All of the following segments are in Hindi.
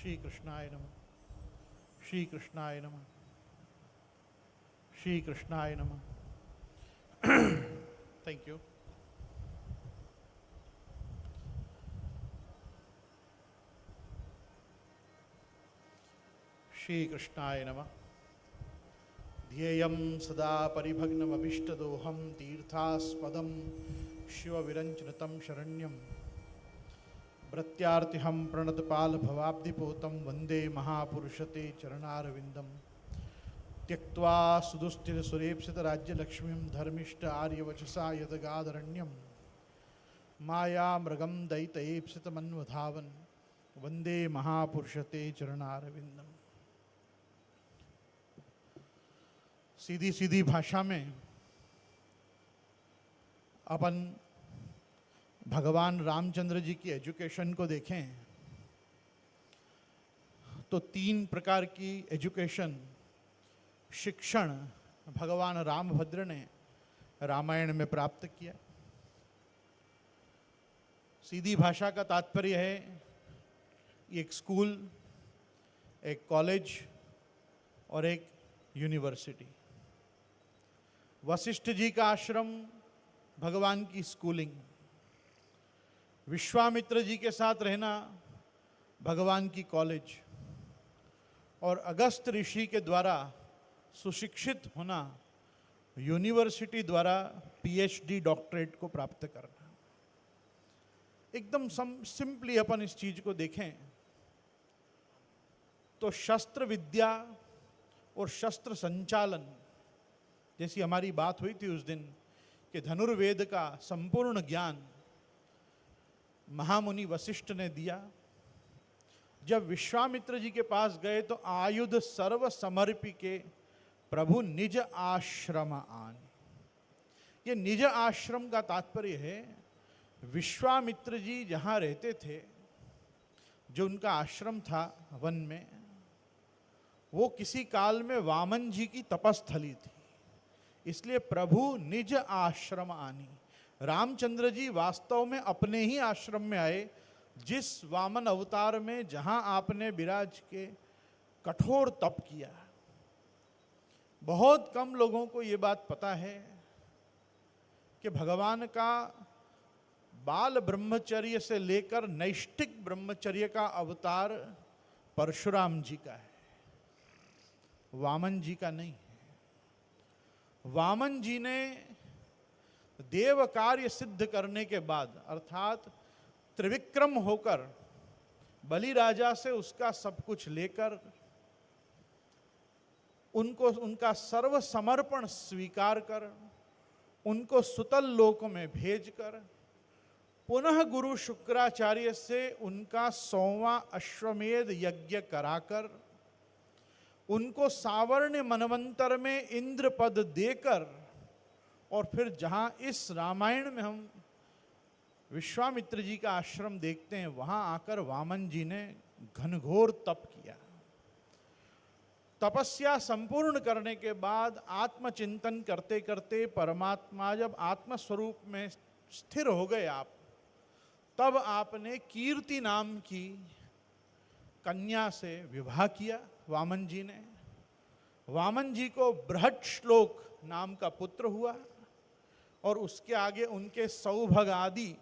श्री कृष्णाय नमः। श्री कृष्णाय नमः। श्री कृष्णाय नमः। Thank you. श्री कृष्णाय नमः। ध्येयं सदा परिभग्नमभिष्टदोहं तीर्थास्पदं शिवविरञ्चनतं शरण्यं प्रत्यार्तिहं प्रणतपालभवाब्धिपोतं वन्दे महापुरुषते चरणारविन्दं त्यक्त्वा सुदुस्थितसुरेप्सितराज्यलक्ष्मीं धर्मिष्ठ आर्यवचसा यदगादरण्यं मायामृगं दयितयेप्सितमन्वधावन् वन्दे महापुरुषते चरणारविन्दम्। सीधी सीधी भाषा में अपन भगवान रामचंद्र जी की एजुकेशन को देखें तो 3 प्रकार की एजुकेशन, शिक्षण भगवान रामभद्र ने रामायण में प्राप्त किया। सीधी भाषा का तात्पर्य है एक स्कूल, एक कॉलेज और एक यूनिवर्सिटी। वशिष्ठ जी का आश्रम भगवान की स्कूलिंग, विश्वामित्र जी के साथ रहना भगवान की कॉलेज, और अगस्त ऋषि के द्वारा सुशिक्षित होना, यूनिवर्सिटी द्वारा पीएचडी डॉक्टरेट को प्राप्त करना। एकदम सिंपली अपन इस चीज को देखें तो शस्त्र विद्या और शस्त्र संचालन जैसी हमारी बात हुई थी उस दिन कि धनुर्वेद का संपूर्ण ज्ञान महामुनि वशिष्ठ ने दिया। जब विश्वामित्र जी के पास गए तो आयुध सर्व समर्पी के प्रभु निज आश्रम आन। ये निज आश्रम का तात्पर्य है विश्वामित्र जी जहाँ रहते थे, जो उनका आश्रम था वन में, वो किसी काल में वामन जी की तपस्थली थी, इसलिए प्रभु निज आश्रम आनी। रामचंद्र जी वास्तव में अपने ही आश्रम में आए, जिस वामन अवतार में जहां आपने विराज के कठोर तप किया। बहुत कम लोगों को ये बात पता है कि भगवान का बाल ब्रह्मचर्य से लेकर नैष्ठिक ब्रह्मचर्य का अवतार परशुराम जी का है, वामन जी का नहीं है। वामन जी ने देव कार्य सिद्ध करने के बाद, अर्थात त्रिविक्रम होकर बलि राजा से उसका सब कुछ लेकर उनको उनका सर्व समर्पण स्वीकार कर उनको सुतल लोक में भेजकर पुनः गुरु शुक्राचार्य से उनका 100वां अश्वमेध यज्ञ कराकर उनको सावर्ण्य मनवंतर में इंद्र पद देकर, और फिर जहां इस रामायण में हम विश्वामित्र जी का आश्रम देखते हैं, वहां आकर वामन जी ने घनघोर तप किया। तपस्या संपूर्ण करने के बाद आत्मचिंतन करते करते परमात्मा जब आत्मस्वरूप में स्थिर हो गए आप, तब आपने कीर्ति नाम की कन्या से विवाह किया। वामन जी ने, वामन जी को बृहत श्लोक नाम का पुत्र हुआ, और उसके आगे उनके सौभग आदि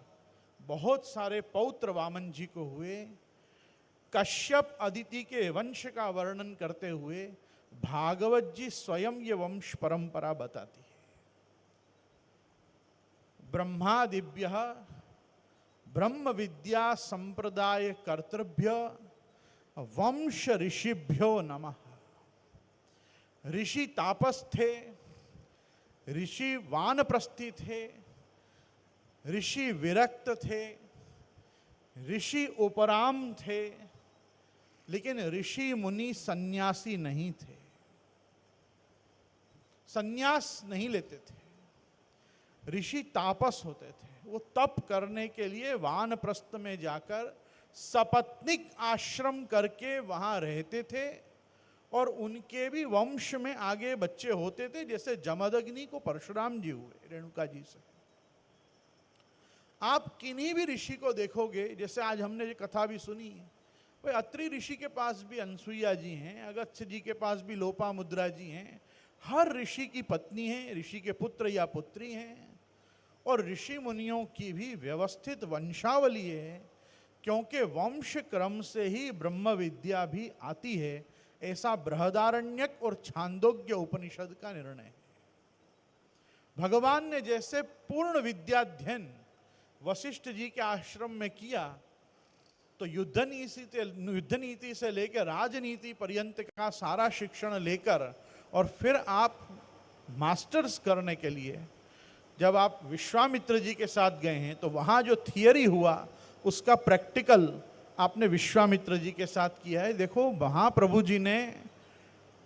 बहुत सारे पौत्र वामन जी को हुए। कश्यप अदिति के वंश का वर्णन करते हुए भागवत जी स्वयं ये वंश परंपरा बताती है। ब्रह्मादिभ्य ब्रह्म विद्या संप्रदाय कर्तृभ्य वंश ऋषिभ्यो नमः। ऋषि तापस थे, ऋषि वानप्रस्थी थे, ऋषि विरक्त थे, ऋषि उपराम थे, लेकिन ऋषि मुनि सन्यासी नहीं थे, सन्यास नहीं लेते थे। ऋषि तापस होते थे, वो तप करने के लिए वानप्रस्थ में जाकर सपत्निक आश्रम करके वहां रहते थे, और उनके भी वंश में आगे बच्चे होते थे। जैसे जमदग्नि को परशुराम जी हुए रेणुका जी से। आप किन्हीं भी ऋषि को देखोगे, जैसे आज हमने ये कथा भी सुनी, भाई अत्रि ऋषि के पास भी अनसुईया जी हैं, अगस्त्य जी के पास भी लोपामुद्रा जी हैं। हर ऋषि की पत्नी है, ऋषि के पुत्र या पुत्री हैं, और ऋषि मुनियों की भी व्यवस्थित वंशावली है, क्योंकि वंश क्रम से ही ब्रह्म विद्या भी आती है, ऐसा बृहदारण्यक और छांदोग्य उपनिषद का निर्णय है। भगवान ने जैसे पूर्ण विद्याध्ययन वशिष्ठ जी के आश्रम में किया, तो युद्ध नीति से लेकर राजनीति पर्यंत का सारा शिक्षण लेकर और फिर आप मास्टर्स करने के लिए जब आप विश्वामित्र जी के साथ गए हैं, तो वहाँ जो थियरी हुआ उसका प्रैक्टिकल आपने विश्वामित्र जी के साथ किया है। देखो वहाँ प्रभु जी ने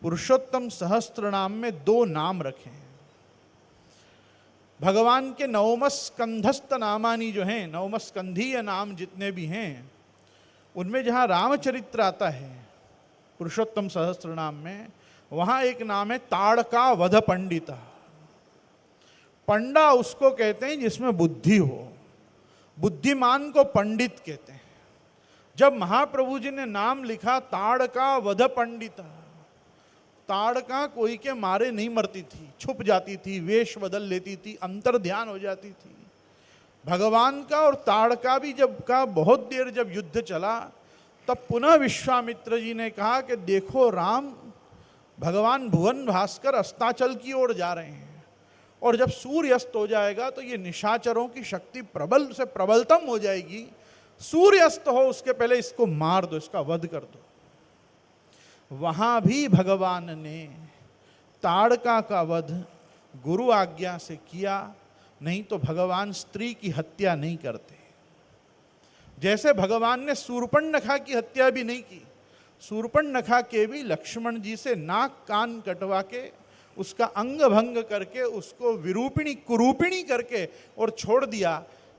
पुरुषोत्तम सहस्त्र नाम में 2 नाम रखे हैं। भगवान के नवमस्कंधस्थ नामानी जो हैं, नवमस्कंधीय नाम जितने भी हैं, उनमें जहाँ रामचरित्र आता है पुरुषोत्तम सहस्त्र नाम में, वहाँ एक नाम है ताड़का वध पंडिता। पंडा उसको कहते हैं जिसमें बुद्धि हो, बुद्धिमान को पंडित कहते हैं। जब महाप्रभु जी ने नाम लिखा ताड़का वध पंडिता, ताड़का कोई के मारे नहीं मरती थी, छुप जाती थी, वेश बदल लेती थी, अंतर ध्यान हो जाती थी। भगवान का और ताड़का भी बहुत देर जब युद्ध चला, तब पुनः विश्वामित्र जी ने कहा कि देखो राम, भगवान भुवन भास्कर अस्ताचल की ओर जा रहे हैं, और जब सूर्य अस्त हो जाएगा तो ये निशाचरों की शक्ति प्रबल से प्रबलतम हो जाएगी। सूर्य अस्त हो उसके पहले इसको मार दो, इसका वध कर दो। वहां भी भगवान ने ताड़का का वध गुरु आज्ञा से किया, नहीं तो भगवान स्त्री की हत्या नहीं करते। जैसे भगवान ने शूर्पणखा की हत्या भी नहीं की, शूर्पणखा के भी लक्ष्मण जी से नाक कान कटवा के, उसका अंग भंग करके, उसको विरूपिणी कुरूपिणी करके और छोड़ दिया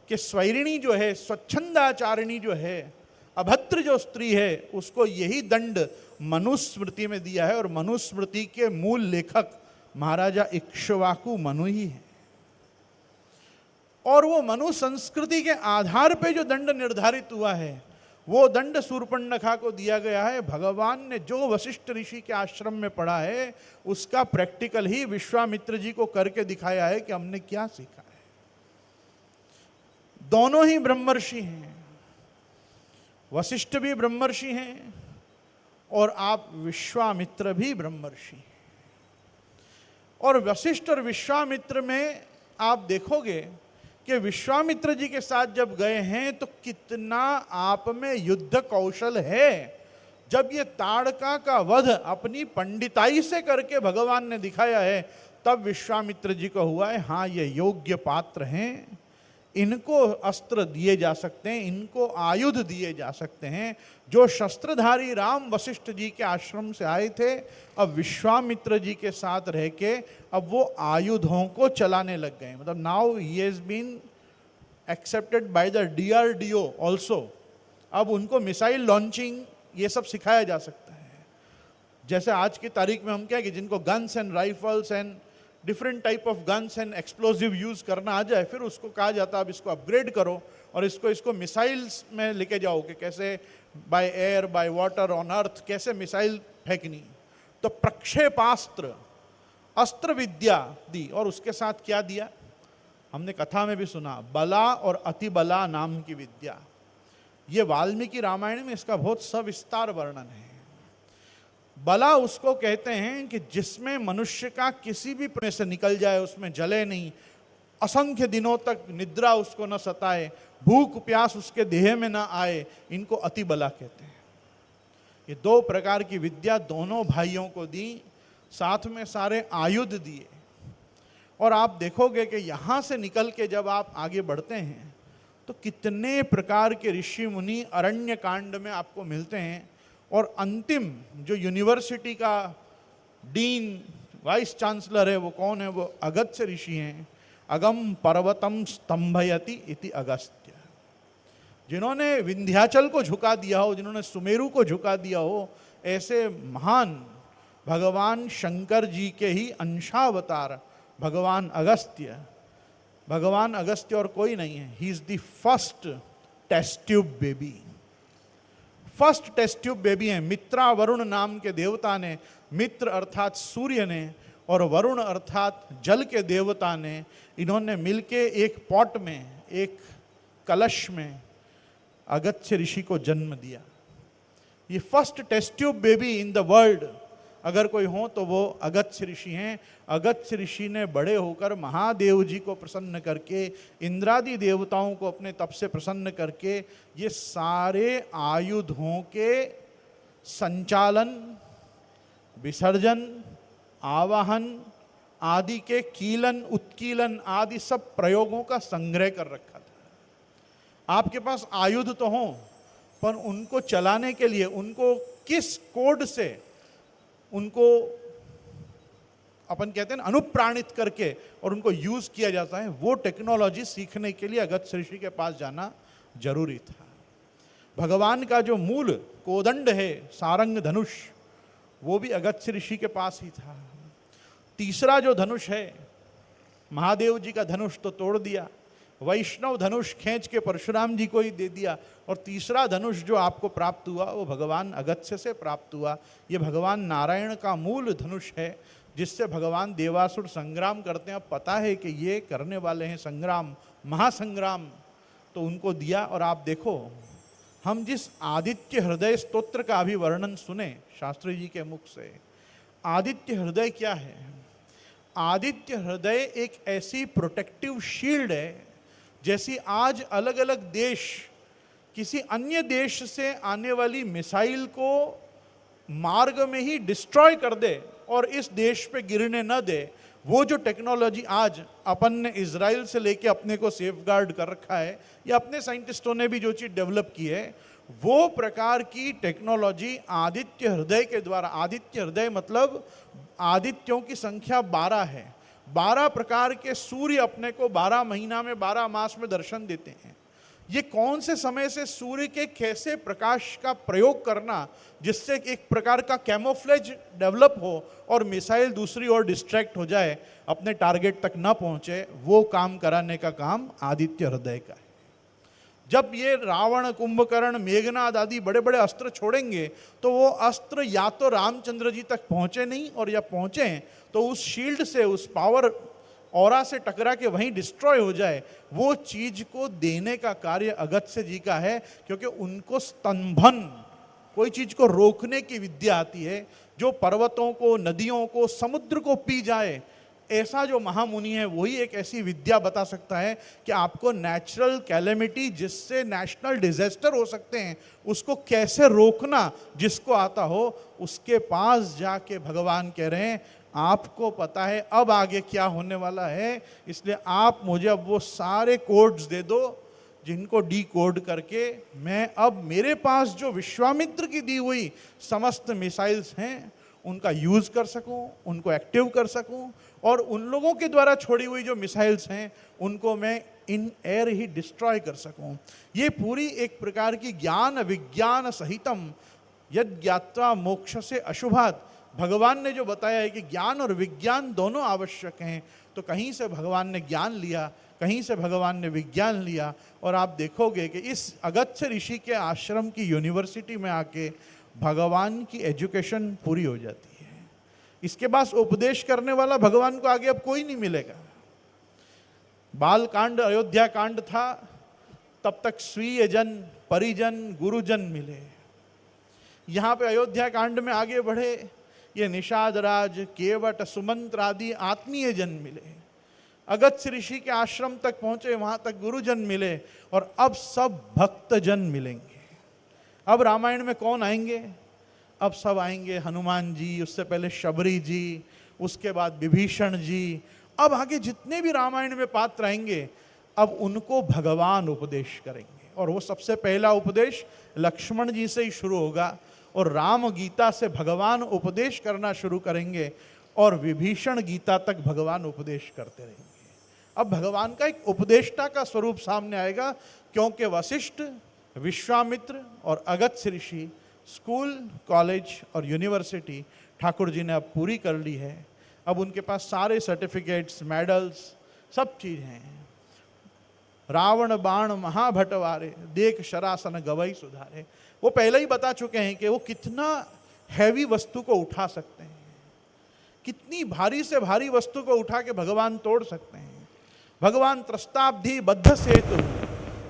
कि स्वैरिणी जो है, स्वच्छंदाचारिणी जो है, अभद्र जो स्त्री है, उसको यही दंड मनुस्मृति में दिया है। और मनुस्मृति के मूल लेखक महाराजा इक्ष्वाकु मनु ही है, और वो मनु संस्कृति के आधार पे जो दंड निर्धारित हुआ है, वो दंड शूर्पणखा को दिया गया है। भगवान ने जो वशिष्ठ ऋषि के आश्रम में पढ़ा है, उसका प्रैक्टिकल ही विश्वामित्र जी को करके दिखाया है कि हमने क्या सीखा है। दोनों ही ब्रह्मर्षि हैं, वशिष्ठ भी ब्रह्मर्षि हैं और आप विश्वामित्र भी ब्रह्मर्षि हैं। और वशिष्ठ और विश्वामित्र में आप देखोगे कि विश्वामित्र जी के साथ जब गए हैं तो कितना आप में युद्ध कौशल है। जब ये ताड़का का वध अपनी पंडिताई से करके भगवान ने दिखाया है, तब विश्वामित्र जी को हुआ है हाँ ये योग्य पात्र हैं, इनको अस्त्र दिए जा सकते हैं, इनको आयुध दिए जा सकते हैं। जो शस्त्रधारी राम वशिष्ठ जी के आश्रम से आए थे, अब विश्वामित्र जी के साथ रह के अब वो आयुधों को चलाने लग गए। मतलब now he has been accepted by the DRDO also. अब उनको मिसाइल लॉन्चिंग ये सब सिखाया जा सकता है। जैसे आज की तारीख में हम क्या है कि जिनको guns and rifles and different type of guns and explosive use करना आ जाए, फिर उसको कहा जाता है अब इसको अपग्रेड करो और इसको मिसाइल्स में लेके जाओ कि कैसे by air, by water, on earth कैसे मिसाइल फेंकनी। तो प्रक्षेपास्त्र, अस्त्र विद्या दी, और उसके साथ क्या दिया हमने कथा में भी सुना, बला और अतिबला नाम की विद्या। ये वाल्मीकि रामायण में इसका बहुत सविस्तार वर्णन है। बला उसको कहते हैं कि जिसमें मनुष्य का किसी भी में से निकल जाए, उसमें जले नहीं, असंख्य दिनों तक निद्रा उसको न सताए, भूख प्यास उसके देह में न आए, इनको अति बला कहते हैं। ये 2 प्रकार की विद्या दोनों भाइयों को दी, साथ में सारे आयुध दिए। और आप देखोगे कि यहाँ से निकल के जब आप आगे बढ़ते हैं तो कितने प्रकार के ऋषि मुनि अरण्य कांड में आपको मिलते हैं। और अंतिम जो यूनिवर्सिटी का डीन वाइस चांसलर है वो कौन है? वो अगस्त्य ऋषि हैं। अगम पर्वतम स्तंभयति इति अगस्त्य, जिन्होंने विंध्याचल को झुका दिया हो, जिन्होंने सुमेरु को झुका दिया हो, ऐसे महान भगवान शंकर जी के ही अंशावतार भगवान अगस्त्य। भगवान अगस्त्य और कोई नहीं है, he is the first test tube baby, first test tube baby हैं। मित्रा वरुण नाम के देवता ने, मित्र अर्थात सूर्य ने और वरुण अर्थात जल के देवता ने, इन्होंने मिलके एक पॉट में, एक कलश में अगस्त्य ऋषि को जन्म दिया। ये first test tube baby in the world अगर कोई हो तो वो अगस्त्य ऋषि हैं। अगस्त्य ऋषि ने बड़े होकर महादेव जी को प्रसन्न करके, इंद्रादि देवताओं को अपने तप से प्रसन्न करके ये सारे आयुधों के संचालन, विसर्जन, आवाहन आदि के कीलन, उत्कीलन आदि सब प्रयोगों का संग्रह कर रखा था। आपके पास आयुध तो हों, पर उनको चलाने के लिए उनको किस कोड से उनको अपन कहते हैं ना अनुप्राणित करके और उनको यूज किया जाता है, वो टेक्नोलॉजी सीखने के लिए अगस्त्य ऋषि के पास जाना जरूरी था। भगवान का जो मूल कोदंड है, सारंग धनुष, वो भी अगस्त्य ऋषि के पास ही था। तीसरा जो धनुष है, महादेव जी का धनुष तो तोड़ दिया, वैष्णव धनुष खींच के परशुराम जी को ही दे दिया, और तीसरा धनुष जो आपको प्राप्त हुआ वो भगवान अगस्त्य से प्राप्त हुआ। ये भगवान नारायण का मूल धनुष है, जिससे भगवान देवासुर संग्राम करते हैं। अब पता है कि ये करने वाले हैं संग्राम, महासंग्राम, तो उनको दिया। और आप देखो, हम जिस आदित्य हृदय स्तोत्र का अभी वर्णन सुने शास्त्री जी के मुख से, आदित्य हृदय क्या है? आदित्य हृदय एक ऐसी प्रोटेक्टिव शील्ड है, जैसी आज अलग अलग देश किसी अन्य देश से आने वाली मिसाइल को मार्ग में ही डिस्ट्रॉय कर दे और इस देश पे गिरने न दे, वो जो टेक्नोलॉजी आज अपन ने इजराइल से लेके अपने को सेफगार्ड कर रखा है, या अपने साइंटिस्टों ने भी जो चीज़ डेवलप की है, वो प्रकार की टेक्नोलॉजी आदित्य हृदय के द्वारा, आदित्य हृदय मतलब आदित्यों की संख्या 12 है। 12 प्रकार के सूर्य अपने को 12 महीना में, 12 मास में दर्शन देते हैं। ये कौन से समय से सूर्य के कैसे प्रकाश का प्रयोग करना जिससे एक प्रकार का कैमोफ्लेज डेवलप हो और मिसाइल दूसरी ओर डिस्ट्रैक्ट हो जाए, अपने टारगेट तक न पहुंचे, वो काम कराने का काम आदित्य हृदय का है। जब ये रावण, कुंभकर्ण, मेघनाद आदि बड़े बड़े अस्त्र छोड़ेंगे तो वो अस्त्र या तो रामचंद्र जी तक पहुंचे नहीं, और या पहुंचे तो उस शील्ड से, उस पावर ऑरा से टकरा के वहीं डिस्ट्रॉय हो जाए। वो चीज को देने का कार्य अगस्त्य जी का है, क्योंकि उनको स्तंभन, कोई चीज को रोकने की विद्या आती है, जो पर्वतों को, नदियों को, समुद्र को पी जाए। ऐसा जो महामुनि है वही एक ऐसी विद्या बता सकता है कि आपको नेचुरल कैलेमिटी, जिससे नेशनल डिजास्टर हो सकते हैं, उसको कैसे रोकना जिसको आता हो, उसके पास जाके भगवान कह रहे हैं आपको पता है अब आगे क्या होने वाला है, इसलिए आप मुझे अब वो सारे कोड्स दे दो जिनको डी कोड करके मैं अब मेरे पास जो विश्वामित्र की दी हुई समस्त मिसाइल्स हैं उनका यूज कर सकूं, उनको एक्टिव कर सकूं, और उन लोगों के द्वारा छोड़ी हुई जो मिसाइल्स हैं उनको मैं इन एयर ही डिस्ट्रॉय कर सकूं। ये पूरी एक प्रकार की ज्ञान विज्ञान सहितम यद ज्ञात्वा मोक्ष से अशुभात, भगवान ने जो बताया है कि ज्ञान और विज्ञान दोनों आवश्यक हैं, तो कहीं से भगवान ने ज्ञान लिया, कहीं से भगवान ने विज्ञान लिया। और आप देखोगे कि इस अगस्त्य ऋषि के आश्रम की यूनिवर्सिटी में आके भगवान की एजुकेशन पूरी हो जाती है। इसके पास उपदेश करने वाला भगवान को आगे अब कोई नहीं मिलेगा। बाल कांड, अयोध्या कांड था, तब तक स्वीय जन, परिजन, गुरुजन मिले। यहाँ पे अयोध्या कांड में आगे बढ़े, ये निषाद राज, केवट, सुमंत्र आदि आत्मीय जन मिले। अगस्त्य ऋषि के आश्रम तक पहुंचे, वहां तक गुरुजन मिले, और अब सब भक्तजन मिलेंगे। अब रामायण में कौन आएंगे? अब सब आएंगे हनुमान जी, उससे पहले शबरी जी, उसके बाद विभीषण जी। अब आगे जितने भी रामायण में पात्र आएंगे, अब उनको भगवान उपदेश करेंगे, और वो सबसे पहला उपदेश लक्ष्मण जी से ही शुरू होगा, और राम गीता से भगवान उपदेश करना शुरू करेंगे, और विभीषण गीता तक भगवान उपदेश करते रहेंगे। अब भगवान का एक उपदेष्टा का स्वरूप सामने आएगा, क्योंकि वशिष्ठ, विश्वामित्र और अगस्त्य ऋषि स्कूल, कॉलेज और यूनिवर्सिटी ठाकुर जी ने अब पूरी कर ली है। अब उनके पास सारे सर्टिफिकेट्स, मेडल्स, सब चीज़ हैं। रावण बाण महाभटवारे, देख शरासन गवई सुधारे। वो पहले ही बता चुके हैं कि वो कितना हैवी वस्तु को उठा सकते हैं, कितनी भारी से भारी वस्तु को उठा के भगवान तोड़ सकते हैं। भगवान त्रस्ताब्धि बद्ध सेतु,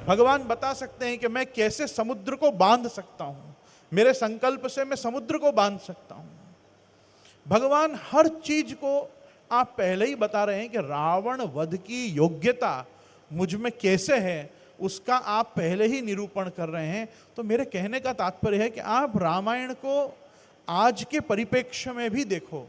भगवान बता सकते हैं कि मैं कैसे समुद्र को बांध सकता हूं, मेरे संकल्प से मैं समुद्र को बांध सकता हूं। भगवान हर चीज को आप पहले ही बता रहे हैं कि रावण वध की योग्यता मुझ में कैसे है, उसका आप पहले ही निरूपण कर रहे हैं। तो मेरे कहने का तात्पर्य है कि आप रामायण को आज के परिप्रेक्ष्य में भी देखो,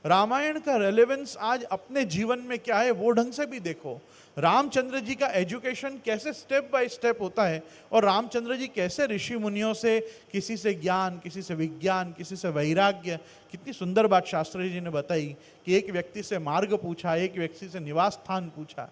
रामायण का रेलेवेंस आज अपने जीवन में क्या है वो ढंग से भी देखो। रामचंद्र जी का एजुकेशन कैसे स्टेप बाय स्टेप होता है, और रामचंद्र जी कैसे ऋषि मुनियों से, किसी से ज्ञान, किसी से विज्ञान, किसी से वैराग्य। कितनी सुंदर बात शास्त्री जी ने बताई कि एक व्यक्ति से मार्ग पूछा, एक व्यक्ति से निवास स्थान पूछा।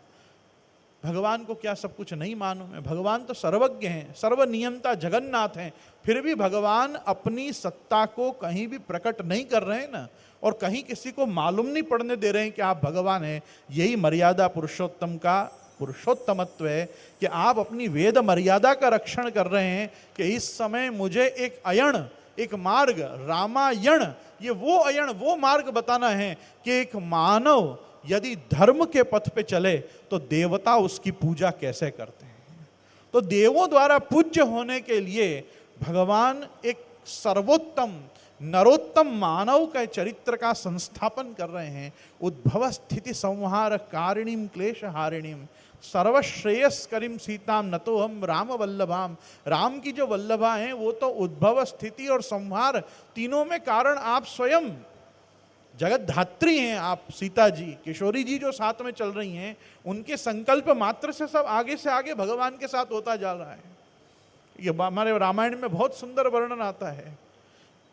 भगवान को क्या सब कुछ नहीं मालूम है? भगवान तो सर्वज्ञ हैं, सर्वनियंता जगन्नाथ हैं, फिर भी भगवान अपनी सत्ता को कहीं भी प्रकट नहीं कर रहे हैं ना, और कहीं किसी को मालूम नहीं पड़ने दे रहे हैं कि आप भगवान हैं। यही मर्यादा पुरुषोत्तम का पुरुषोत्तमत्व है कि आप अपनी वेद मर्यादा का रक्षण कर रहे हैं कि इस समय मुझे एक अयण, एक मार्ग, रामायण, ये वो अयण, वो मार्ग बताना है कि एक मानव यदि धर्म के पथ पे चले तो देवता उसकी पूजा कैसे करते हैं। तो देवों द्वारा पूज्य होने के लिए भगवान एक सर्वोत्तम नरोत्तम मानव का चरित्र का संस्थापन कर रहे हैं। उद्भव स्थिति संहार कारिणीम क्लेश हारिणीम सर्वश्रेयस्करीम सीताम नतो हम राम वल्लभाम। राम की जो वल्लभा हैं वो तो उद्भव, स्थिति और संहार तीनों में कारण आप स्वयं जगत धात्री हैं। आप सीता जी, किशोरी जी जो साथ में चल रही हैं, उनके संकल्प मात्र से सब आगे से आगे भगवान के साथ होता जा रहा है। ये हमारे रामायण में बहुत सुंदर वर्णन आता है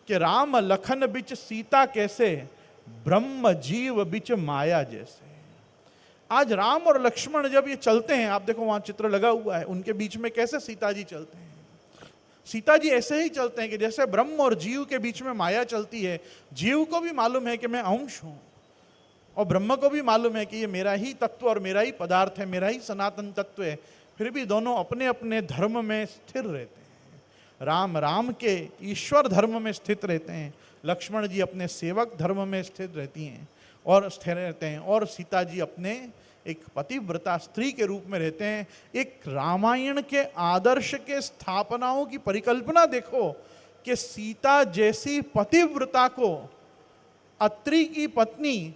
कि राम लखन बिच सीता कैसे, ब्रह्म जीव बिच माया जैसे। आज राम और लक्ष्मण जब ये चलते हैं, आप देखो वहां चित्र लगा हुआ है, उनके बीच में कैसे सीता जी चलते हैं। सीता जी ऐसे ही चलते हैं कि जैसे ब्रह्म और जीव के बीच में माया चलती है। जीव को भी मालूम है कि मैं अंश हूं, और ब्रह्म को भी मालूम है कि ये मेरा ही तत्व और मेरा ही पदार्थ है, मेरा ही सनातन तत्व है। फिर भी दोनों अपने अपने धर्म में स्थिर रहते हैं। राम राम के ईश्वर धर्म में स्थित रहते हैं, लक्ष्मण जी अपने सेवक धर्म में स्थित रहती हैं और स्थिर रहते हैं, और सीता जी अपने एक पतिव्रता स्त्री के रूप में रहते हैं। एक रामायण के आदर्श के स्थापनाओं की परिकल्पना देखो कि सीता जैसी पतिव्रता को अत्रि की पत्नी,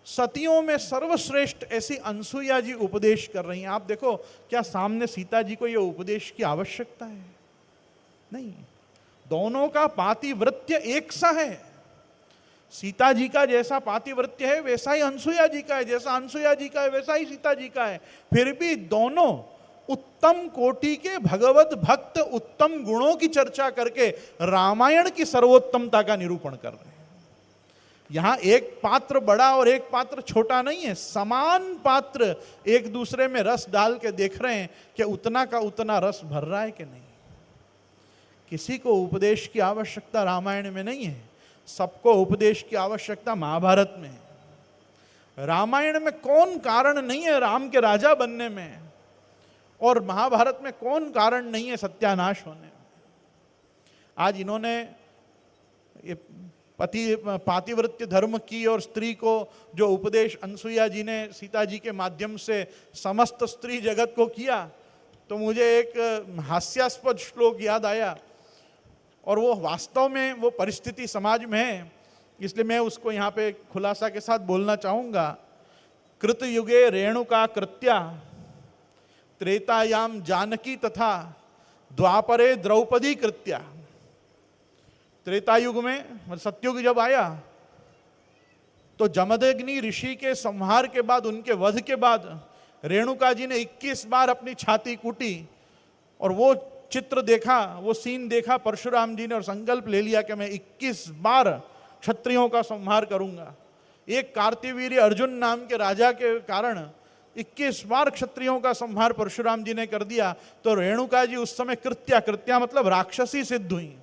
सतियों में सर्वश्रेष्ठ ऐसी अनसुईया जी उपदेश कर रही हैं। आप देखो, क्या सामने सीता जी को यह उपदेश की आवश्यकता है? नहीं, दोनों का पातिव्रत्य एक सा है। सीता जी का जैसा पातिव्रत्य है वैसा ही अनसुईया जी का है, जैसा अनसुईया जी का है वैसा ही सीता जी का है। फिर भी दोनों उत्तम कोटि के भगवत भक्त उत्तम गुणों की चर्चा करके रामायण की सर्वोत्तमता का निरूपण कर रहे हैं। यहां एक पात्र बड़ा और एक पात्र छोटा नहीं है, समान पात्र एक दूसरे में रस डाल के देख रहे हैं कि उतना का उतना रस भर रहा है कि नहीं। किसी को उपदेश की आवश्यकता रामायण में नहीं है, सबको उपदेश की आवश्यकता महाभारत में है। रामायण में कौन कारण नहीं है राम के राजा बनने में, और महाभारत में कौन कारण नहीं है सत्यानाश होने में। आज इन्होंने ये पातिव्रत्य धर्म की और स्त्री को जो उपदेश अनसुईया जी ने सीता जी के माध्यम से समस्त स्त्री जगत को किया, तो मुझे एक हास्यास्पद श्लोक याद आया, और वो वास्तव में वो परिस्थिति समाज में है, इसलिए मैं उसको यहाँ पे खुलासा के साथ बोलना चाहूँगा। कृत युगे रेणुका कृत्या त्रेतायाम जानकी तथा द्वापरे द्रौपदी कृत्या। त्रेता युग में, सत्युग जब आया, तो जमदग्नि ऋषि के संहार के बाद, उनके वध के बाद रेणुका जी ने 21 बार अपनी छाती कूटी, और वो चित्र देखा, वो सीन देखा परशुराम जी ने, और संकल्प ले लिया कि मैं 21 बार क्षत्रियों का संहार करूंगा। एक कार्तिवीर्य अर्जुन नाम के राजा के कारण 21 बार क्षत्रियों का संहार परशुराम जी ने कर दिया। तो रेणुका जी उस समय कृत्या, कृत्या मतलब राक्षसी सिद्ध हुई।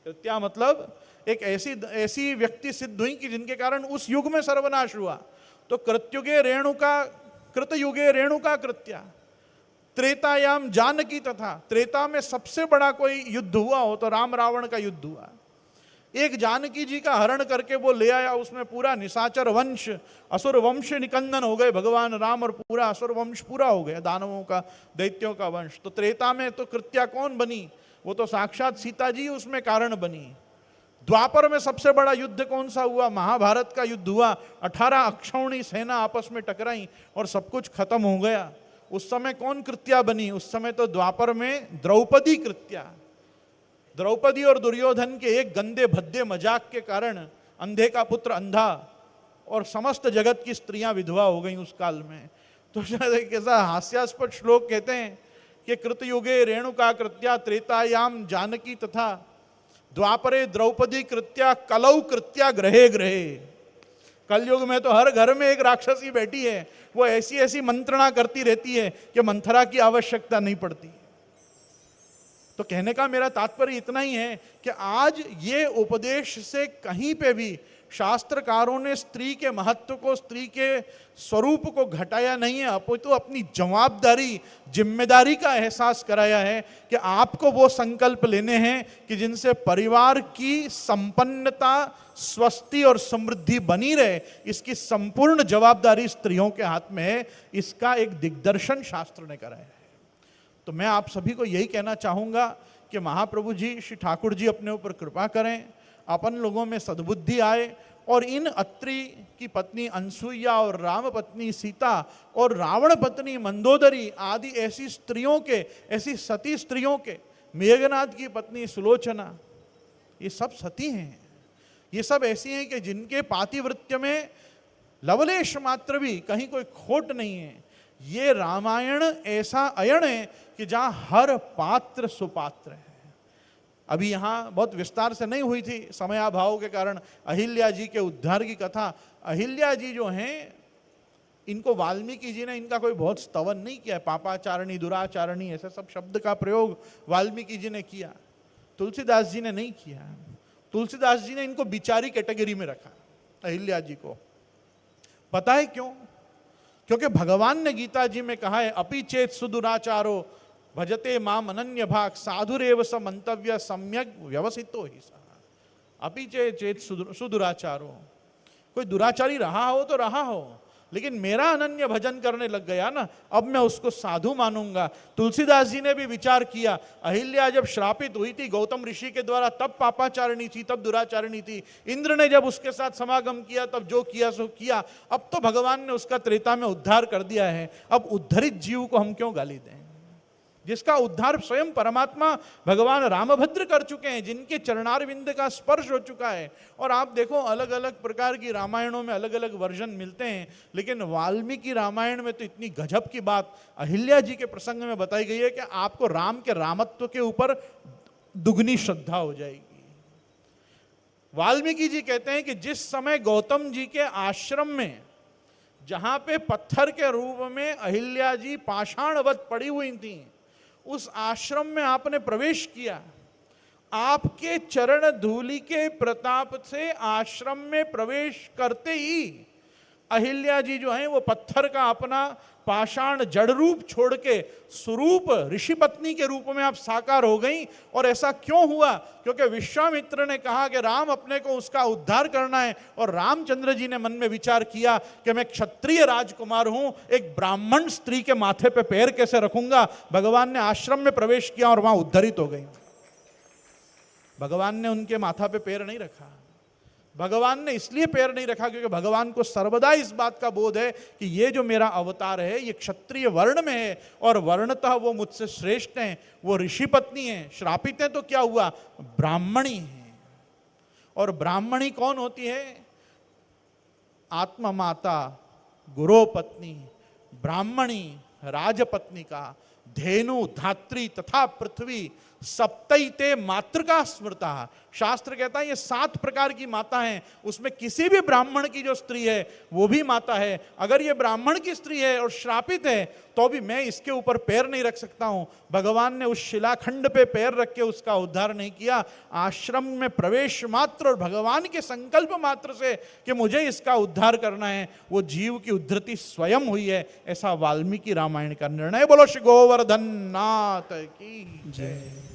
कृत्या मतलब एक ऐसी व्यक्ति सिद्ध हुई कि जिनके कारण उस युग में सर्वनाश हुआ। तो कृतयुगे रेणुका, कृतयुगे रेणुका कृत्या। त्रेतायाम जानकी तथा, त्रेता में सबसे बड़ा कोई युद्ध हुआ हो तो राम रावण का युद्ध हुआ। एक जानकी जी का हरण करके वो ले आया, उसमें पूरा निशाचर वंश, असुर वंश निकंदन हो गए भगवान राम, और पूरा असुर वंश पूरा हो गया, दानवों का, दैत्यों का वंश। तो त्रेता में तो कृत्या कौन बनी? वो तो साक्षात सीता जी उसमें कारण बनी। द्वापर में सबसे बड़ा युद्ध कौन सा हुआ? महाभारत का युद्ध हुआ। 18 अक्षौणी सेना आपस में टकराई और सब कुछ खत्म हो गया। उस समय कौन कृत्या बनी? उस समय तो द्वापर में द्रौपदी कृत्या। द्रौपदी और दुर्योधन के एक गंदे भद्दे मजाक के कारण अंधे का पुत्र अंधा और समस्त जगत की स्त्रियां विधवा हो गई उस काल में। तो शायद एक ऐसा हास्यास्पद श्लोक कहते हैं कि कृतयुगे रेणुका कृत्या त्रेतायाम जानकी तथा द्वापरे द्रौपदी कृत्या कलौ कृत्या ग्रहे ग्रहे। कलयुग में तो हर घर में एक राक्षसी बैठी है, वो ऐसी ऐसी मंत्रणा करती रहती है कि मंथरा की आवश्यकता नहीं पड़ती। तो कहने का मेरा तात्पर्य इतना ही है कि आज ये उपदेश से कहीं पे भी शास्त्रकारों ने स्त्री के महत्व को, स्त्री के स्वरूप को घटाया नहीं है, अपितु अपनी जवाबदारी, जिम्मेदारी का एहसास कराया है कि आपको वो संकल्प लेने हैं कि जिनसे परिवार की संपन्नता, स्वस्ति और समृद्धि बनी रहे, इसकी संपूर्ण जवाबदारी स्त्रियों के हाथ में है। इसका एक दिग्दर्शन शास्त्र ने कराया है। तो मैं आप सभी को यही कहना चाहूँगा कि महाप्रभु जी, श्री ठाकुर जी अपने ऊपर कृपा करें, अपन लोगों में सद्बुद्धि आए और इन अत्रि की पत्नी अनसुईया और राम पत्नी सीता और रावण पत्नी मंदोदरी आदि ऐसी स्त्रियों के, ऐसी सती स्त्रियों के, मेघनाद की पत्नी सुलोचना, ये सब सती हैं। ये सब ऐसी हैं कि जिनके पातिवृत्य में लवलेश मात्र भी कहीं कोई खोट नहीं है। ये रामायण ऐसा अयण है कि जहां हर पात्र सुपात्र है। अभी यहाँ बहुत विस्तार से नहीं हुई थी समयाभाव के कारण अहिल्या जी के उद्धार की कथा। अहिल्या जी जो हैं, इनको वाल्मीकि जी ने इनका कोई बहुत स्तवन नहीं किया। पापाचारणी, दुराचारणी, ऐसे सब शब्द का प्रयोग वाल्मीकि जी ने किया, तुलसीदास जी ने नहीं किया। तुलसीदास जी ने इनको बिचारी कैटेगरी में रखा अहिल्या जी को। पता है क्यों? क्योंकि भगवान ने गीता जी में कहा है, अपि चेत सुदुराचारो भजते माम अनन्य भाग साधुरेव स मंतव्य सम्यक व्यवसितो ही सहा। अपि चेत सुदुराचारो, कोई दुराचारी रहा हो तो रहा हो, लेकिन मेरा अनन्य भजन करने लग गया ना, अब मैं उसको साधु मानूंगा। तुलसीदास जी ने भी विचार किया, अहिल्या जब श्रापित हुई थी गौतम ऋषि के द्वारा तब पापाचारिणी थी, तब दुराचारिणी थी। इंद्र ने जब उसके साथ समागम किया तब जो किया सो किया। अब तो भगवान ने उसका त्रेता में उद्धार कर दिया है, अब उद्धरित जीव को हम क्यों गाली दें? जिसका उद्धार स्वयं परमात्मा भगवान रामभद्र कर चुके हैं, जिनके चरणारविंद का स्पर्श हो चुका है। और आप देखो अलग अलग प्रकार की रामायणों में अलग अलग वर्जन मिलते हैं, लेकिन वाल्मीकि रामायण में तो इतनी गजब की बात अहिल्या जी के प्रसंग में बताई गई है कि आपको राम के रामत्व के ऊपर दुगनी श्रद्धा हो जाएगी। वाल्मीकि जी कहते हैं कि जिस समय गौतम जी के आश्रम में, जहां पे पत्थर के रूप में अहिल्या जी पाषाणवत पड़ी हुई थी, उस आश्रम में आपने प्रवेश किया, आपके चरण धूलि के प्रताप से आश्रम में प्रवेश करते ही अहिल्या जी जो हैं वो पत्थर का अपना पाषाण जड़ रूप छोड़ के स्वरूप ऋषि पत्नी के रूप में आप साकार हो गई। और ऐसा क्यों हुआ? क्योंकि विश्वामित्र ने कहा कि राम अपने को उसका उद्धार करना है, और रामचंद्र जी ने मन में विचार किया कि मैं क्षत्रिय राजकुमार हूं, एक ब्राह्मण स्त्री के माथे पे पैर कैसे रखूंगा। भगवान ने आश्रम में प्रवेश किया और वहां उद्धरित हो गई। भगवान ने उनके माथा पे पैर नहीं रखा। भगवान ने इसलिए पैर नहीं रखा क्योंकि भगवान को सर्वदा इस बात का बोध है कि ये जो मेरा अवतार है ये क्षत्रिय वर्ण में है, और वर्णतः वो मुझसे श्रेष्ठ हैं, वो ऋषि पत्नी हैं। श्रापित हैं तो क्या हुआ? ब्राह्मणी हैं। और ब्राह्मणी कौन होती है? आत्ममाता, गुरो पत्नी, ब्राह्मणी, राजपत्नी का, धेनु, धात्री तथा पृथ्वी सप्तैते मातृका स्मृता। शास्त्र कहता है ये 7 प्रकार की माता हैं, उसमें किसी भी ब्राह्मण की जो स्त्री है वो भी माता है। अगर ये ब्राह्मण की स्त्री है और श्रापित है तो भी मैं इसके ऊपर पैर नहीं रख सकता हूं। भगवान ने उस शिलाखंड पे पैर रख के उसका उद्धार नहीं किया। आश्रम में प्रवेश मात्र और भगवान के संकल्प मात्र से कि मुझे इसका उद्धार करना है, वो जीव की उद्धृति स्वयं हुई है। ऐसा वाल्मीकि रामायण का निर्णय। बोलो श्री गोवर्धन गोवर्धन नाथ की जय।